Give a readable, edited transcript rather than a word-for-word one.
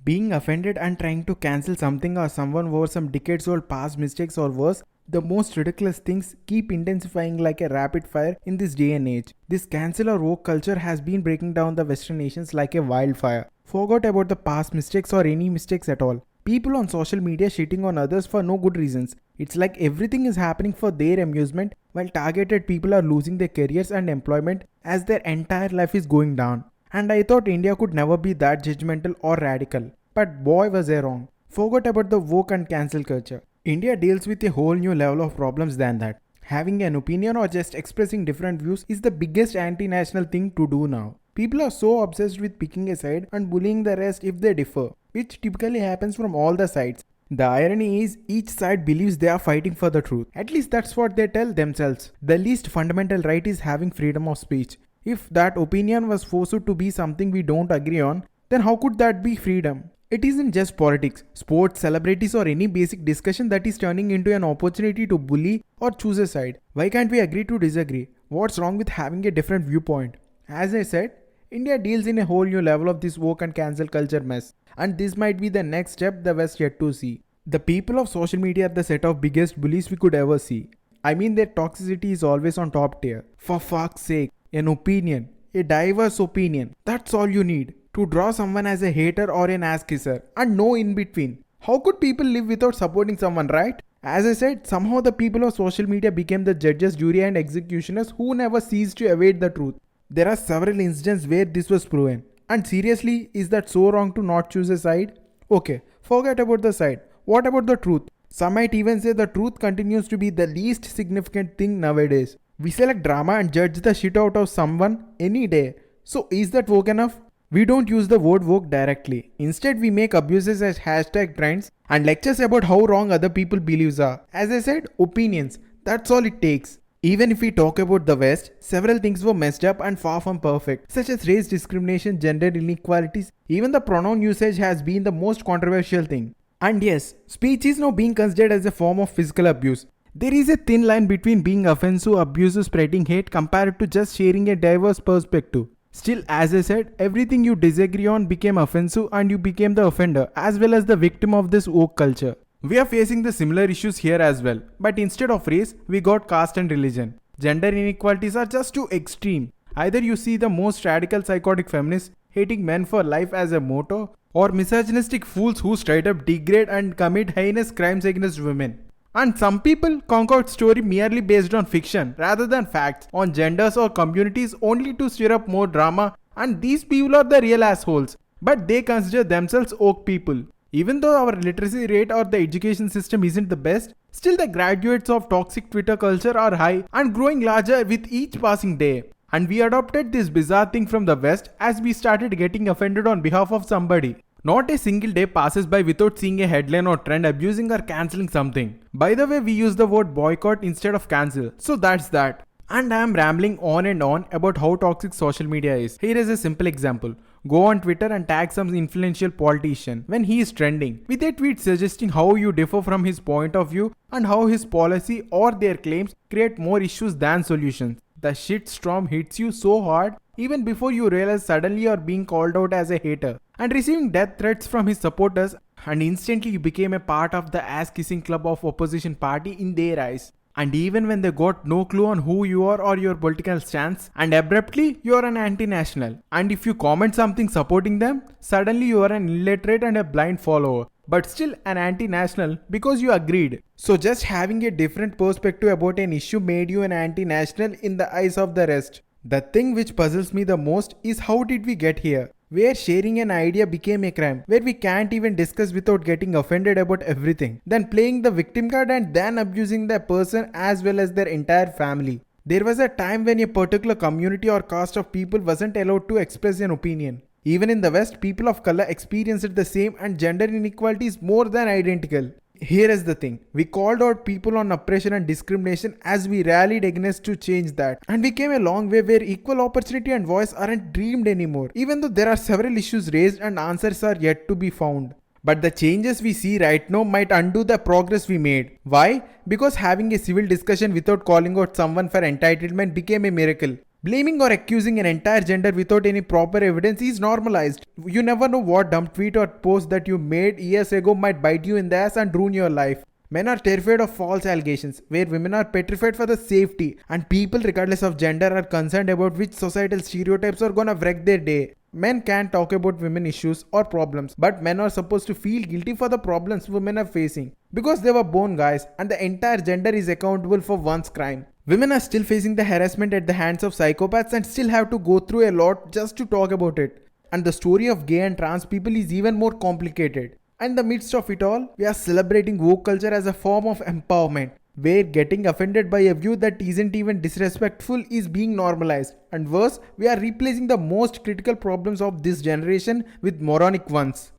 Being offended and trying to cancel something or someone over some decades old past mistakes or worse, the most ridiculous things keep intensifying like a rapid fire in this day and age. This cancel or woke culture has been breaking down the Western nations like a wildfire. Forgot about the past mistakes or any mistakes at all. People on social media shitting on others for no good reasons. It's like everything is happening for their amusement while targeted people are losing their careers and employment as their entire life is going down. And I thought India could never be that judgmental or radical. But boy was I wrong. Forgot about the woke and cancel culture. India deals with a whole new level of problems than that. Having an opinion or just expressing different views is the biggest anti-national thing to do now. People are so obsessed with picking a side and bullying the rest if they differ, which typically happens from all the sides. The irony is, each side believes they are fighting for the truth. At least that's what they tell themselves. The least fundamental right is having freedom of speech. If that opinion was forced to be something we don't agree on, then how could that be freedom? It isn't just politics, sports, celebrities, or any basic discussion that is turning into an opportunity to bully or choose a side. Why can't we agree to disagree? What's wrong with having a different viewpoint? As I said, India deals in a whole new level of this woke and cancel culture mess, and this might be the next step the West yet to see. The people of social media are the set of biggest bullies we could ever see. I mean, their toxicity is always on top tier. For fuck's sake, an opinion, a diverse opinion, that's all you need to draw someone as a hater or an ass kisser, and no in between. How could people live without supporting someone, right? As I said, somehow the people of social media became the judges, jury, and executioners who never ceased to evade the truth. There are several instances where this was proven. And seriously, is that so wrong to not choose a side? Okay, forget about the side. What about the truth? Some might even say the truth continues to be the least significant thing nowadays. We select drama and judge the shit out of someone any day. So is that woke enough? We don't use the word woke directly. Instead, we make abuses as hashtag trends and lectures about how wrong other people's beliefs are. As I said, opinions. That's all it takes. Even if we talk about the West, several things were messed up and far from perfect, such as race discrimination, gender inequalities. Even the pronoun usage has been the most controversial thing. And yes, speech is now being considered as a form of physical abuse. There is a thin line between being offensive, abusive, spreading hate compared to just sharing a diverse perspective. Still, as I said, everything you disagree on became offensive and you became the offender as well as the victim of this woke culture. We are facing the similar issues here as well, but instead of race, we got caste and religion. Gender inequalities are just too extreme. Either you see the most radical psychotic feminists hating men for life as a motto, or misogynistic fools who straight up degrade and commit heinous crimes against women. And some people concoct story merely based on fiction rather than facts on genders or communities only to stir up more drama, and these people are the real assholes. But they consider themselves woke people. Even though our literacy rate or the education system isn't the best, still the graduates of toxic Twitter culture are high and growing larger with each passing day. And we adopted this bizarre thing from the West as we started getting offended on behalf of somebody. Not a single day passes by without seeing a headline or trend abusing or cancelling something. By the way, we use the word boycott instead of cancel, so that's that. And I am rambling on and on about how toxic social media is. Here is a simple example. Go on Twitter and tag some influential politician when he is trending with a tweet suggesting how you differ from his point of view and how his policy or their claims create more issues than solutions. The shit storm hits you so hard even before you realize suddenly you are being called out as a hater and receiving death threats from his supporters, and instantly you became a part of the ass-kissing club of opposition party in their eyes. And even when they got no clue on who you are or your political stance, and abruptly you are an anti-national. And if you comment something supporting them, suddenly you are an illiterate and a blind follower, but still an anti-national because you agreed. So just having a different perspective about an issue made you an anti-national in the eyes of the rest. The thing which puzzles me the most is how did we get here? Where sharing an idea became a crime, where we can't even discuss without getting offended about everything, then playing the victim card and then abusing the person as well as their entire family. There was a time when a particular community or caste of people wasn't allowed to express an opinion. Even in the West, people of color experienced the same, and gender inequality is more than identical. Here is the thing, we called out people on oppression and discrimination as we rallied against to change that. And we came a long way where equal opportunity and voice aren't dreamed anymore, even though there are several issues raised and answers are yet to be found. But the changes we see right now might undo the progress we made. Why? Because having a civil discussion without calling out someone for entitlement became a miracle. Blaming or accusing an entire gender without any proper evidence is normalized. You never know what dumb tweet or post that you made years ago might bite you in the ass and ruin your life. Men are terrified of false allegations, where women are petrified for the safety, and people, regardless of gender, are concerned about which societal stereotypes are gonna wreck their day. Men can't talk about women issues or problems, but men are supposed to feel guilty for the problems women are facing because they were born guys, and the entire gender is accountable for one's crime. Women are still facing the harassment at the hands of psychopaths and still have to go through a lot just to talk about it. And the story of gay and trans people is even more complicated. In the midst of it all, we are celebrating woke culture as a form of empowerment, where getting offended by a view that isn't even disrespectful is being normalized. And worse, we are replacing the most critical problems of this generation with moronic ones.